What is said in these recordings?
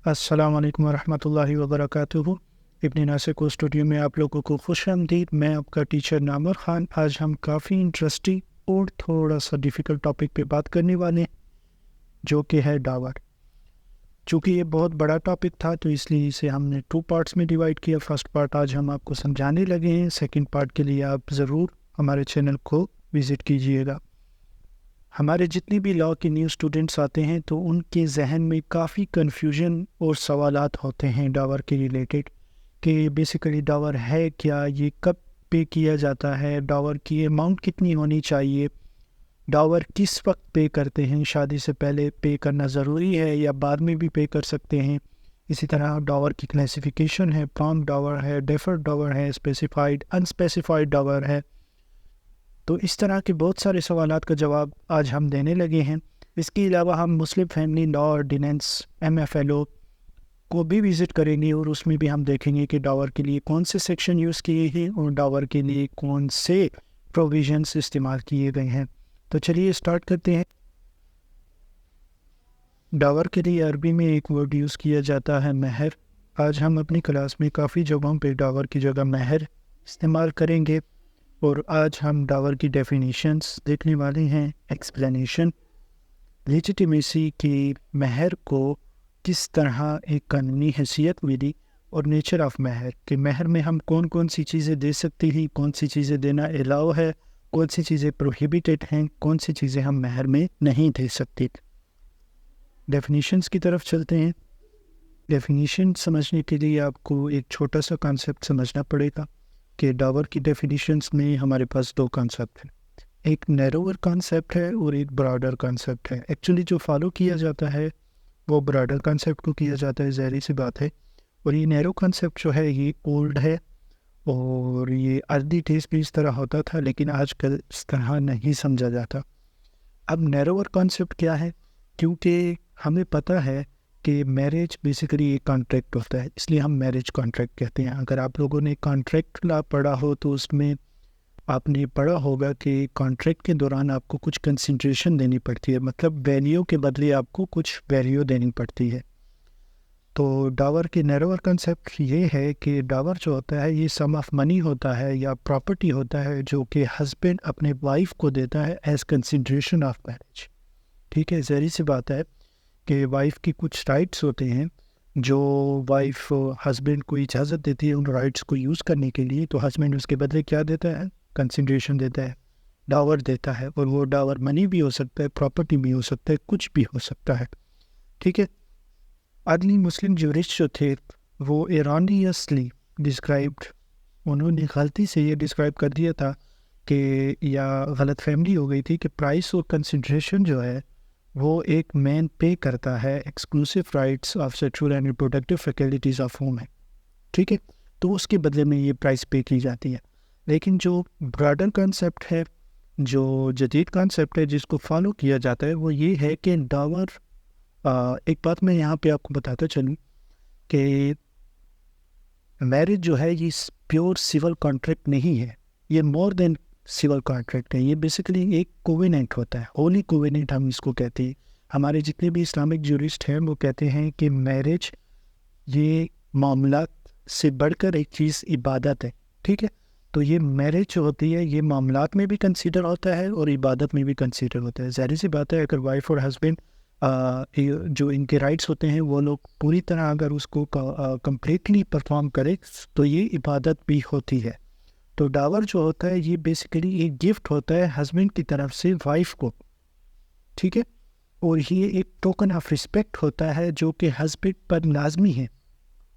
السلام علیکم ورحمۃ اللہ وبرکاتہ۔ ابن ناصر کو اسٹوڈیو میں آپ لوگوں کو خوش آمدید۔ میں آپ کا ٹیچر نامر خان۔ آج ہم کافی انٹرسٹنگ اور تھوڑا سا ڈیفیکلٹ ٹاپک پہ بات کرنے والے ہیں، جو کہ ہے ڈاور۔ چونکہ یہ بہت بڑا ٹاپک تھا تو اس لیے اسے ہم نے 2 پارٹس میں ڈیوائڈ کیا۔ فرسٹ پارٹ آج ہم آپ کو سمجھانے لگے ہیں، سیکنڈ پارٹ کے لیے آپ ضرور ہمارے چینل کو وزٹ کیجیے گا۔ ہمارے جتنے بھی لاء کے نیو اسٹوڈنٹس آتے ہیں تو ان کے ذہن میں کافی کنفیوژن اور سوالات ہوتے ہیں ڈاور کے ریلیٹڈ، کہ بیسیکلی ڈاور ہے کیا، یہ کب پے کیا جاتا ہے، ڈاور کی اماؤنٹ کتنی ہونی چاہیے، ڈاور کس وقت پے کرتے ہیں، شادی سے پہلے پے کرنا ضروری ہے یا بعد میں بھی پے کر سکتے ہیں۔ اسی طرح ڈاور کی کلاسیفیکیشن ہے، پرامپٹ ڈاور ہے، ڈیفرڈ ڈاور ہے، اسپیسیفائڈ انسپیسیفائڈ ڈاور ہے۔ تو اس طرح کے بہت سارے سوالات کا جواب آج ہم دینے لگے ہیں۔ اس کے علاوہ ہم Muslim family law ordinance MFLO کو بھی وزٹ کریں گے، اور اس میں بھی ہم دیکھیں گے کہ ڈاور کے لیے کون سے سیکشن یوز کیے ہیں اور ڈاور کے لیے کون سے پروویژنس استعمال کیے گئے ہیں۔ تو چلیے اسٹارٹ کرتے ہیں۔ ڈاور کے لیے عربی میں ایک ورڈ یوز کیا جاتا ہے مہر۔ آج ہم اپنی کلاس میں کافی جگہوں پہ ڈاور کی جگہ مہر استعمال کریں گے، اور آج ہم ڈاور کی ڈیفینیشنز دیکھنے والے ہیں، ایکسپلینیشن، لیجیٹیمیسی کی مہر کو کس طرح ایک قانونی حیثیت ملی، اور نیچر آف مہر کہ مہر میں ہم کون کون سی چیزیں دے سکتے ہیں، کون سی چیزیں دینا الاؤ ہے، کون سی چیزیں پروہیبیٹڈ ہیں، کون سی چیزیں ہم مہر میں نہیں دے سکتے۔ ڈیفینیشنز کی طرف چلتے ہیں۔ ڈیفینیشن سمجھنے کے لیے آپ کو ایک چھوٹا سا کانسیپٹ سمجھنا پڑے گا کہ ڈاور کی ڈیفینیشنز میں ہمارے پاس 2 کانسیپٹ ہیں، ایک نیروور کانسیپٹ ہے اور ایک براڈر کانسیپٹ ہے۔ ایکچولی جو فالو کیا جاتا ہے وہ براڈر کانسیپٹ کو کیا جاتا ہے، ظاہری سی بات ہے، اور یہ نیرو کانسیپٹ جو ہے یہ اولڈ ہے، اور یہ ارلی ڈیز بھی اس طرح ہوتا تھا، لیکن آج کل اس طرح نہیں سمجھا جاتا۔ اب نیروور کانسیپٹ کیا ہے؟ کیونکہ ہمیں پتہ ہے کہ میرج بیسیکلی ایک کانٹریکٹ ہوتا ہے، اس لیے ہم میرج کانٹریکٹ کہتے ہیں۔ اگر آپ لوگوں نے کانٹریکٹ لا پڑھا ہو تو اس میں آپ نے پڑھا ہوگا کہ کانٹریکٹ کے دوران آپ کو کچھ کنسنٹریشن دینی پڑتی ہے، مطلب ویلیو کے بدلے آپ کو کچھ ویلیو دینی پڑتی ہے۔ تو ڈاور کے نیروور کنسیپٹ یہ ہے کہ ڈاور جو ہوتا ہے یہ سم آف منی ہوتا ہے یا پراپرٹی ہوتا ہے، جو کہ ہسبینڈ اپنے وائف کو دیتا ہے ایز کنسیڈریشن آف میرج۔ ٹھیک ہے، ظاہری سی بات ہے کہ وائف کی کچھ رائٹس ہوتے ہیں جو وائف ہسبینڈ کو اجازت دیتی ہے ان رائٹس کو یوز کرنے کے لیے، تو ہسبینڈ اس کے بدلے کیا دیتا ہے؟ کنسیڈریشن دیتا ہے، ڈاور دیتا ہے، اور وہ ڈاور منی بھی ہو سکتا ہے، پراپرٹی بھی ہو سکتا ہے، کچھ بھی ہو سکتا ہے۔ ٹھیک ہے، ارلی مسلم جورسٹ جو تھے وہ ایرانیسلی ڈسکرائبڈ، انہوں نے غلطی سے یہ ڈسکرائب کر دیا تھا کہ، یا غلط فہمی ہو گئی تھی کہ پرائس اور کنسیڈریشن جو ہے وہ ایک مین پے کرتا ہے exclusive rights of sexual and reproductive faculties of women. ٹھیک ہے، تو اس کے بدلے میں یہ پرائس پے کی جاتی ہے۔ لیکن جو براڈر کانسیپٹ ہے، جو جدید کانسیپٹ ہے جس کو فالو کیا جاتا ہے، وہ یہ ہے کہ ڈاور، ایک بات میں یہاں پہ آپ کو بتاتا چلوں کہ میرج جو ہے یہ پیور سول کانٹریکٹ نہیں ہے، یہ مور دین سول کانٹریکٹ ہے۔ یہ بیسیکلی ایک کوویننٹ ہوتا ہے، ہولی کوویننٹ ہم اس کو کہتے ہیں۔ ہمارے جتنے بھی اسلامک جورسٹ ہیں وہ کہتے ہیں کہ میرج یہ معاملات سے بڑھ کر ایک چیز عبادت ہے۔ ٹھیک ہے، تو یہ میرج جو ہوتی ہے یہ معاملات میں بھی کنسیڈر ہوتا ہے اور عبادت میں بھی کنسیڈر ہوتا ہے۔ ظاہر سی بات ہے، اگر وائف اور ہسبینڈ جو ان کے رائٹس ہوتے ہیں وہ لوگ پوری طرح اگر اس کو کمپلیٹلی پرفارم کرے تو یہ عبادت بھی ہوتی ہے۔ تو ڈاور جو ہوتا ہے یہ بیسیکلی ایک گفٹ ہوتا ہے ہسبینڈ کی طرف سے وائف کو۔ ٹھیک ہے، اور یہ ایک ٹوکن آف رسپیکٹ ہوتا ہے جو کہ ہسبینڈ پر لازمی ہے،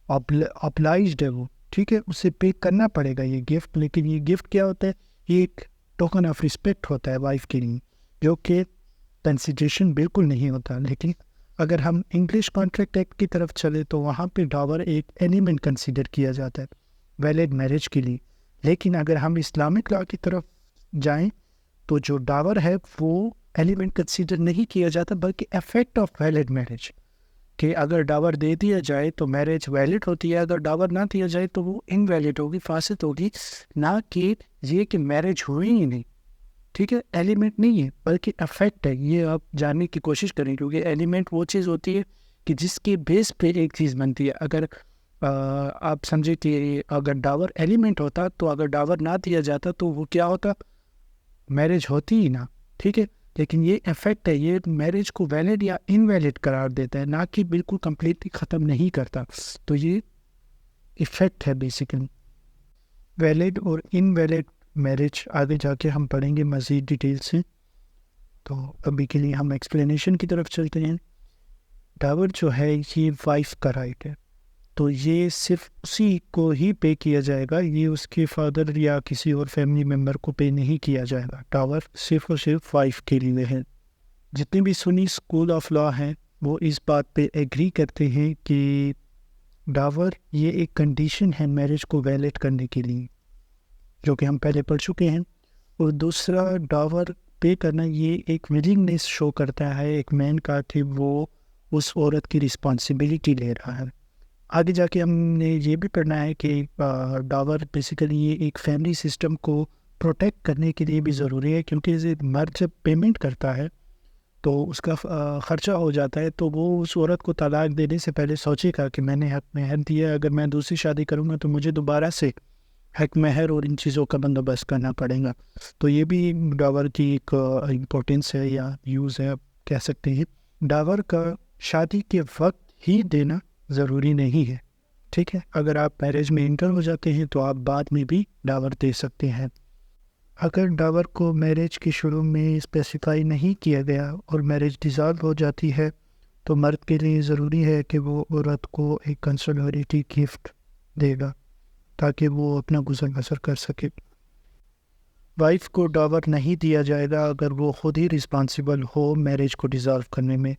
obliged ہے وہ۔ ٹھیک ہے، اسے پے کرنا پڑے گا یہ گفٹ، لیکن یہ گفٹ کیا ہوتا ہے؟ یہ ایک ٹوکن آف رسپیکٹ ہوتا ہے وائف کے لیے، جو کہ کنسیڈریشن بالکل نہیں ہوتا۔ لیکن اگر ہم انگلش کانٹریکٹ ایکٹ کی طرف چلے تو وہاں پہ ڈاور ایک ایلیمنٹ کنسیڈر کیا جاتا ہے ویلڈ میرج کے لیے۔ لیکن اگر ہم اسلامک لا کی طرف جائیں تو جو ڈاور ہے وہ ایلیمنٹ کنسیڈر نہیں کیا جاتا، بلکہ افیکٹ آف ویلڈ میرج، کہ اگر ڈاور دے دیا جائے تو میرج ویلڈ ہوتی ہے، اگر ڈاور نہ دیا جائے تو وہ انویلڈ ہوگی، فاسد ہوگی، نہ کہ یہ کہ میرج ہوئی ہی نہیں۔ ٹھیک ہے، ایلیمنٹ نہیں ہے بلکہ افیکٹ ہے، یہ آپ جاننے کی کوشش کریں، کیونکہ ایلیمنٹ وہ چیز ہوتی ہے کہ جس کے بیس پہ ایک چیز بنتی ہے. اگر آپ سمجھے کہ اگر ڈاور ایلیمنٹ ہوتا تو اگر ڈاور نہ دیا جاتا تو وہ کیا ہوتا, میرج ہوتی ہی نہ. ٹھیک ہے, لیکن یہ افیکٹ ہے, یہ میرج کو ویلڈ یا انویلڈ قرار دیتا ہے, نہ کہ بالکل کمپلیٹلی ختم نہیں کرتا. تو یہ افیکٹ ہے بیسیکلی. ویلڈ اور انویلڈ میرج آگے جا کے ہم پڑھیں گے مزید ڈیٹیل سے. تو ابھی کے لیے ہم ایکسپلینیشن کی طرف چلتے ہیں. ڈاور جو ہے یہ وائف کا رائٹ ہے, تو یہ صرف اسی کو ہی پے کیا جائے گا, یہ اس کے فادر یا کسی اور فیملی ممبر کو پے نہیں کیا جائے گا. ڈاور صرف اور صرف وائف کے لیے ہے. جتنے بھی سنی اسکول آف لا ہیں وہ اس بات پہ ایگری کرتے ہیں کہ ڈاور یہ ایک کنڈیشن ہے میرج کو ویلڈ کرنے کے لیے, جو کہ ہم پہلے پڑھ چکے ہیں. اور دوسرا, ڈاور پے کرنا یہ ایک ولنگنیس شو کرتا ہے ایک مین کا کہ وہ اس عورت کی رسپانسبلٹی لے رہا ہے. آگے جا کے ہم نے یہ بھی پڑھنا ہے کہ ڈاور بیسیکلی یہ ایک فیملی سسٹم کو پروٹیکٹ کرنے کے لیے بھی ضروری ہے, کیونکہ مرد جب پیمنٹ کرتا ہے تو اس کا خرچہ ہو جاتا ہے, تو وہ اس عورت کو طلاق دینے سے پہلے سوچے گا کہ میں نے حق مہر دیا, اگر میں دوسری شادی کروں گا تو مجھے دوبارہ سے حق مہر اور ان چیزوں کا بندوبست کرنا پڑے گا. تو یہ بھی ڈاور کی ایک امپورٹنس ہے یا یوز ہے, آپ کہہ سکتے ہیں. ڈاور کا شادی کے وقت ہی دینا ضروری نہیں ہے. ٹھیک ہے, اگر آپ میرج میں انٹر ہو جاتے ہیں تو آپ بعد میں بھی ڈاور دے سکتے ہیں. اگر ڈاور کو میرج کے شروع میں اسپیسیفائی نہیں کیا گیا اور میرج ڈیزالو ہو جاتی ہے تو مرد کے لیے ضروری ہے کہ وہ عورت کو ایک کنسولریٹی گفٹ دے گا تاکہ وہ اپنا گزر بسر کر سکے. وائف کو ڈاور نہیں دیا جائے گا اگر وہ خود ہی رسپانسبل ہو میرج کو ڈیزالو کرنے میں.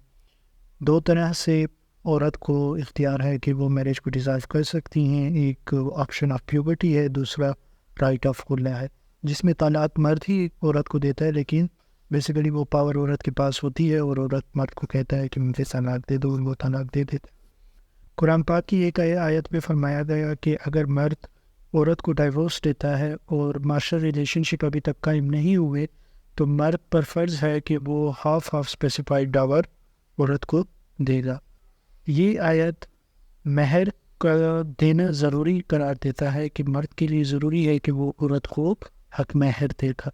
دو طرح سے عورت کو اختیار ہے کہ وہ میرج کو ڈیزالو کر سکتی ہیں. ایک آپشن آف پیوبرٹی ہے, دوسرا رائٹ آف خلا ہے, جس میں طلاق مرد ہی عورت کو دیتا ہے, لیکن بیسیکلی وہ پاور عورت کے پاس ہوتی ہے اور عورت مرد کو کہتا ہے کہ مجھے طلاق دے دو, وہ طلاق دے دیتا ہے. قرآن پاک کی ایک آیت میں فرمایا گیا کہ اگر مرد عورت کو ڈائیورس دیتا ہے اور معاشر ریلیشن شپ ابھی تک قائم نہیں ہوئے تو مرد پر فرض ہے کہ وہ ہاف اسپیسیفائڈ ڈاور عورت کو دے گا. یہ آیت مہر کا دینا ضروری قرار دیتا ہے کہ مرد کے لیے ضروری ہے کہ وہ عورت کو حق مہر دے گا.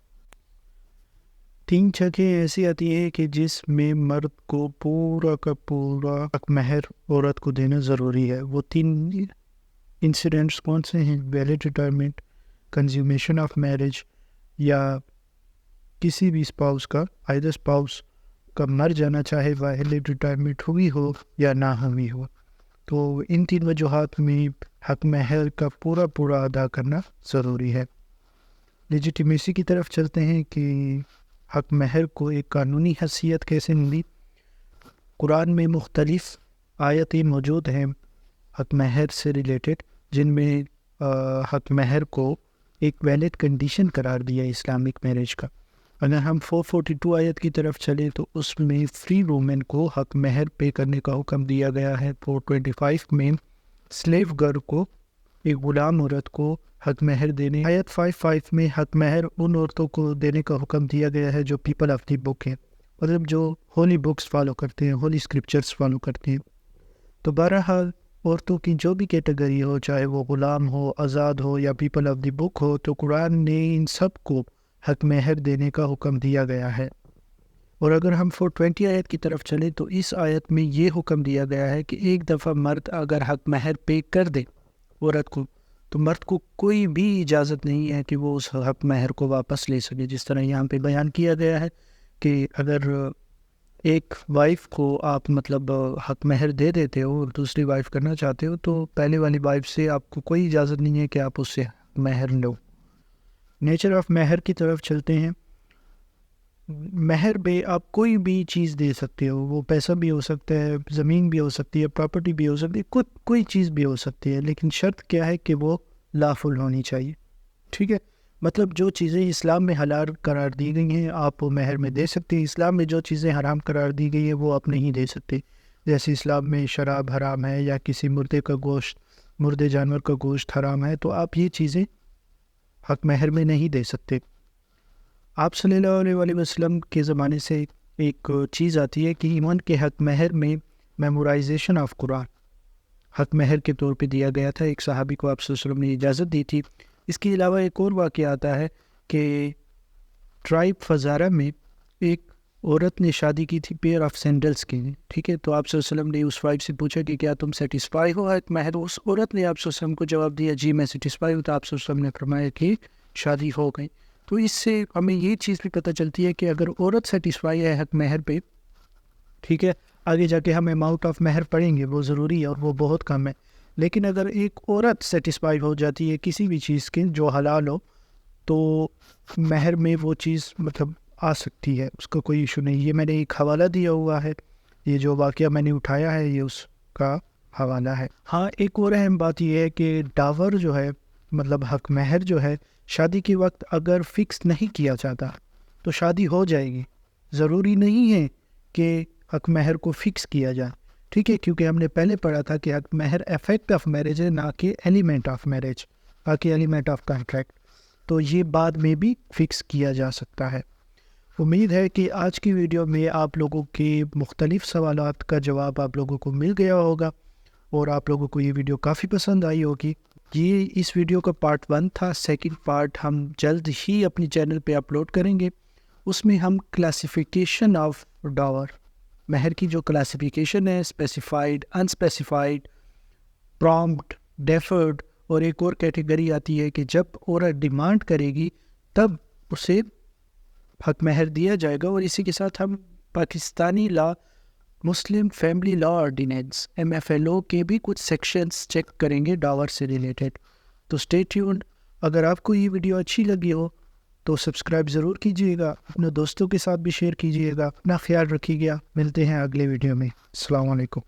3 جگہیں ایسی آتی ہیں کہ جس میں مرد کو پورا کا پورا حق مہر عورت کو دینا ضروری ہے. وہ 3 انسیڈنٹس کون سے ہیں؟ ویلڈ ریٹائرمنٹ, کنزیومیشن آف میرج, یا کسی بھی اسپاؤس کا آئدر اسپاؤس کا مر جانا, چاہے ویلڈ ریٹائرمنٹ ہوئی ہو یا نہ ہوئی ہو. تو ان 3 وجوہات میں حق مہر کا پورا ادا کرنا ضروری ہے. لیجیٹیمیسی کی طرف چلتے ہیں کہ حق مہر کو ایک قانونی حیثیت کیسے ملی. قرآن میں مختلف آیتیں موجود ہیں حق مہر سے ریلیٹڈ, جن میں حق مہر کو ایک ویلڈ کنڈیشن قرار دیا اسلامک میرج کا. اگر ہم 442 آیت کی طرف چلیں تو اس میں فری وومن کو حق مہر پے کرنے کا حکم دیا گیا ہے. 425 میں سلیو گرل کو, ایک غلام عورت کو حق مہر دینے. آیت 55 میں حق مہر ان عورتوں کو دینے کا حکم دیا گیا ہے جو پیپل آف دی بک ہیں, مطلب جو ہولی بکس فالو کرتے ہیں, ہولی اسکرپچرس فالو کرتے ہیں. تو بہرحال عورتوں کی جو بھی کیٹیگری ہو, چاہے وہ غلام ہو, آزاد ہو یا پیپل آف دی بک ہو, تو قرآن نے ان سب کو حق مہر دینے کا حکم دیا گیا ہے. اور اگر ہم 420 آیت کی طرف چلیں تو اس آیت میں یہ حکم دیا گیا ہے کہ ایک دفعہ مرد اگر حق مہر پے کر دے عورت کو تو مرد کو کوئی بھی اجازت نہیں ہے کہ وہ اس حق مہر کو واپس لے سکے. جس طرح یہاں پہ بیان کیا گیا ہے کہ اگر ایک وائف کو آپ مطلب حق مہر دے دیتے ہو اور دوسری وائف کرنا چاہتے ہو تو پہلے والی وائف سے آپ کو کوئی اجازت نہیں ہے کہ آپ اس سے مہر لو. نیچر آف مہر کی طرف چلتے ہیں. مہر پہ آپ کوئی بھی چیز دے سکتے ہو, وہ پیسہ بھی ہو سکتا ہے, زمین بھی ہو سکتی ہے, پراپرٹی بھی ہو سکتی ہے, کوئی چیز بھی ہو سکتی ہے, لیکن شرط کیا ہے کہ وہ لافل ہونی چاہیے. ٹھیک ہے, مطلب جو چیزیں اسلام میں حلال قرار دی گئی ہیں آپ وہ مہر میں دے سکتے ہیں. اسلام میں جو چیزیں حرام قرار دی گئی ہیں وہ آپ نہیں دے سکتے. جیسے اسلام میں شراب حرام ہے یا کسی مردے جانور کا گوشت حرام ہے, تو آپ یہ چیزیں حق مہر میں نہیں دے سکتے. آپ صلی اللہ علیہ وسلم کے زمانے سے ایک چیز آتی ہے کہ ایمان کے حق مہر میں میمورائزیشن آف قرآن حق مہر کے طور پہ دیا گیا تھا. ایک صحابی کو آپ صلی اللہ علیہ وسلم نے اجازت دی تھی. اس کے علاوہ ایک اور واقعہ آتا ہے کہ ٹرائب فزارہ میں ایک عورت نے شادی کی تھی پیئر آف سینڈلس کے لیے. ٹھیک ہے, تو آپ صلی اللہ علیہ وسلم نے اس وائف سے پوچھا کہ کیا تم سیٹسفائی ہو حق مہر. اس عورت نے آپ صلی اللہ علیہ وسلم کو جواب دیا جی میں سیٹسفائی ہوں. تو آپ صلی اللہ علیہ وسلم نے فرمایا کہ شادی ہو گئی. تو اس سے ہمیں یہ چیز بھی پتہ چلتی ہے کہ اگر عورت سیٹسفائی ہے حق مہر پہ, ٹھیک ہے, آگے جا کے ہم اماؤنٹ آف مہر پڑھیں گے وہ ضروری ہے اور وہ بہت کم ہے, لیکن اگر ایک عورت سیٹسفائی ہو جاتی ہے کسی بھی چیز کے جو حلال ہو تو مہر میں وہ چیز مطلب آ سکتی ہے, اس کا کوئی ایشو نہیں. یہ میں نے ایک حوالہ دیا ہوا ہے, یہ جو واقعہ میں نے اٹھایا ہے یہ اس کا حوالہ ہے. ہاں ایک اور اہم بات یہ ہے کہ ڈاور جو ہے مطلب حق مہر جو ہے شادی کے وقت اگر فکس نہیں کیا جاتا تو شادی ہو جائے گی. ضروری نہیں ہے کہ حق مہر کو فکس کیا جائے, ٹھیک ہے, کیونکہ ہم نے پہلے پڑھا تھا کہ حق مہر افیکٹ آف میرج ہے نہ کہ ایلیمنٹ آف میرج, باقی ایلیمنٹ آف کانٹریکٹ. تو یہ بعد میں بھی فکس کیا جا سکتا ہے. امید ہے کہ آج کی ویڈیو میں آپ لوگوں کے مختلف سوالات کا جواب آپ لوگوں کو مل گیا ہوگا اور آپ لوگوں کو یہ ویڈیو کافی پسند آئی ہوگی. یہ اس ویڈیو کا پارٹ 1 تھا. سیکنڈ پارٹ ہم جلد ہی اپنی چینل پہ اپلوڈ کریں گے. اس میں ہم کلاسیفیکیشن آف ڈاور, مہر کی جو کلاسیفیکیشن ہے, اسپیسیفائڈ, انسپیسیفائڈ, پرامپٹ, ڈیفرڈ, اور ایک اور کیٹیگری آتی ہے کہ جب عورت ڈیمانڈ کرے گی تب اسے حق مہر دیا جائے گا. اور اسی کے ساتھ ہم پاکستانی لا مسلم فیملی لا آرڈیننس MFLO کے بھی کچھ سیکشنز چیک کریں گے ڈاور سے ریلیٹڈ. تو اسٹے ٹیونڈ. اگر آپ کو یہ ویڈیو اچھی لگی ہو تو سبسکرائب ضرور کیجیے گا, اپنے دوستوں کے ساتھ بھی شیئر کیجیے گا. اپنا خیال رکھیے گا. ملتے ہیں اگلے ویڈیو میں. السلام علیکم.